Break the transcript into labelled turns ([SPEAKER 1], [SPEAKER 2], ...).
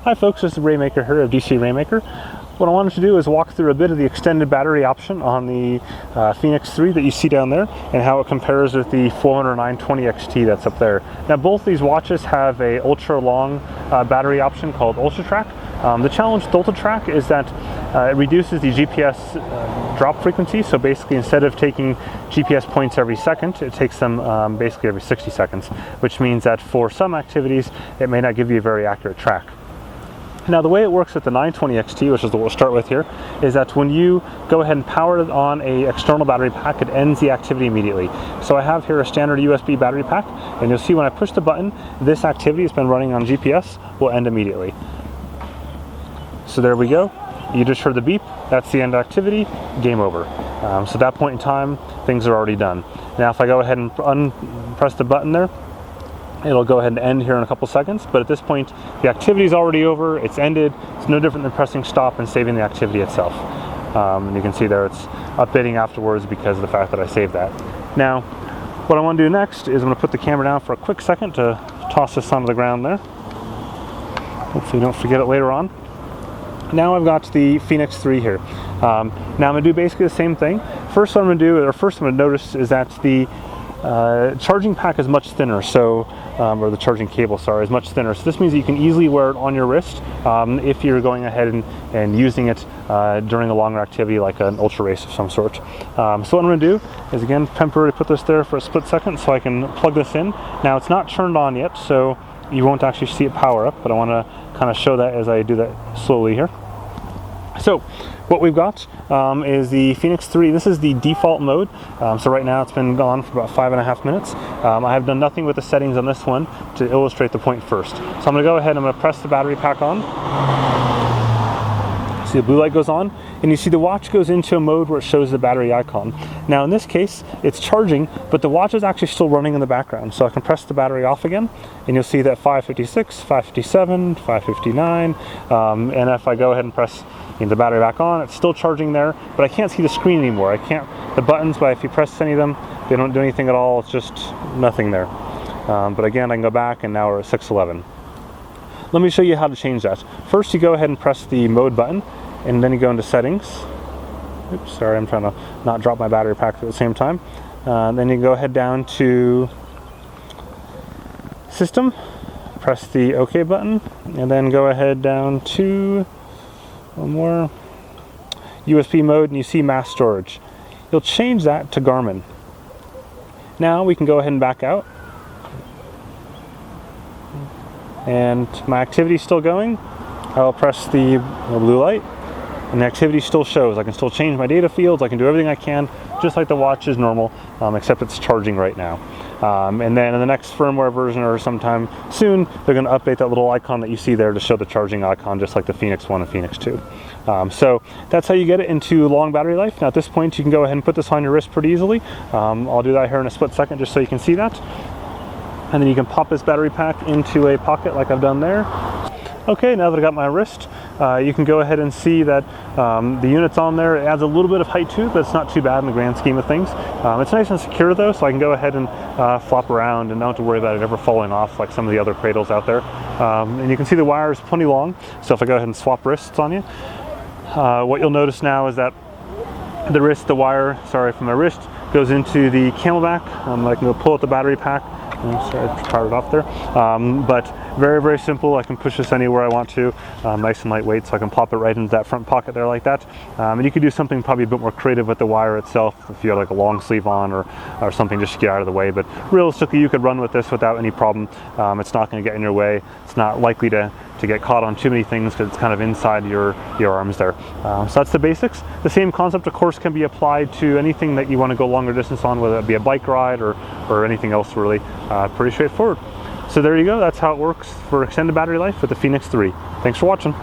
[SPEAKER 1] Hi folks, this is Raymaker here of DC Raymaker. What I wanted to do is walk through a bit of the extended battery option on the Fenix 3 that you see down there and how it compares with the 40920 XT that's up there. Now both these watches have a ultra long battery option called Ultra Track. The challenge with Ultra Track is that it reduces the GPS drop frequency, so basically instead of taking GPS points every second, it takes them basically every 60 seconds, which means that for some activities it may not give you a very accurate track. Now the way it works with the 920 XT, which is what we'll start with here, is that when you go ahead and power it on a external battery pack, it ends the activity immediately. So I have here a standard USB battery pack, and you'll see when I push the button, this activity has been running on GPS, will end immediately. So there we go. You just heard the beep, that's the end activity, game over. So at that point in time, things are already done. Now if I go ahead and press the button there, it'll go ahead and end here in a couple seconds, but at this point the activity is already over, it's ended. It's no different than pressing stop and saving the activity itself. And you can see there it's updating afterwards because of the fact that I saved that. Now what I want to do next is I'm going to put the camera down for a quick second to toss this onto the ground there. Hopefully you don't forget it later on. Now I've got the Fenix 3 here. Now I'm going to do basically the same thing. First I'm going to notice is that the charging pack is much thinner, so or the charging cable, sorry, is much thinner. So this means that you can easily wear it on your wrist if you're going ahead and using it during a longer activity like an ultra race of some sort. So what I'm going to do is again temporarily put this there for a split second so I can plug this in. Now it's not turned on yet, so you won't actually see it power up, but I want to kind of show that as I do that slowly here. So what we've got is the Fenix 3. This is the default mode. So right now it's been on for about 5.5 minutes. I have done nothing with the settings on this one to illustrate the point first. So I'm going to go ahead and I'm going to press the battery pack on. See the blue light goes on, and you see the watch goes into a mode where it shows the battery icon. Now in this case, it's charging, but the watch is actually still running in the background. So I can press the battery off again, and you'll see that 556, 557, 559, and if I go ahead and press the battery back on, it's still charging there, but I can't see the screen anymore. I can't, the buttons, but if you press any of them, they don't do anything at all. It's just nothing there. But again, I can go back, and now we're at 611. Let me show you how to change that. First, you go ahead and press the mode button, and then you go into settings. Oops, sorry, I'm trying to not drop my battery pack at the same time. Then you go ahead down to system, press the OK button, and then go ahead down to one more, USB mode, and you see mass storage. You'll change that to Garmin. Now we can go ahead and back out. And my activity is still going. I'll press the blue light, and the activity still shows. I can still change my data fields. I can do everything I can, just like the watch is normal, except it's charging right now. And then in the next firmware version or sometime soon, they're going to update that little icon that you see there to show the charging icon, just like the Fenix 1 and Fenix 2. So that's how you get it into long battery life. Now at this point, you can go ahead and put this on your wrist pretty easily. I'll do that here in a split second just so you can see that. And then you can pop this battery pack into a pocket like I've done there. Okay, now that I got my wrist, you can go ahead and see that the unit's on there. It adds a little bit of height to it, but it's not too bad in the grand scheme of things. It's nice and secure though, so I can go ahead and flop around and not have to worry about it ever falling off like some of the other cradles out there. And you can see the wire is plenty long, so if I go ahead and swap wrists on you, what you'll notice now is that the wire from my wrist goes into the camelback. I can go pull out the battery pack. Sorry, I fired it off there. But very, very simple. I can push this anywhere I want to. Nice and lightweight, so I can pop it right into that front pocket there like that. And you could do something probably a bit more creative with the wire itself if you had like a long sleeve on or something just to get out of the way. But realistically, you could run with this without any problem. It's not going to get in your way. It's not likely to get caught on too many things because it's kind of inside your arms there. So that's the basics. The same concept, of course, can be applied to anything that you want to go longer distance on, whether it be a bike ride or anything else really. Pretty straightforward. So there you go. That's how it works for extended battery life with the Fenix 3. Thanks for watching.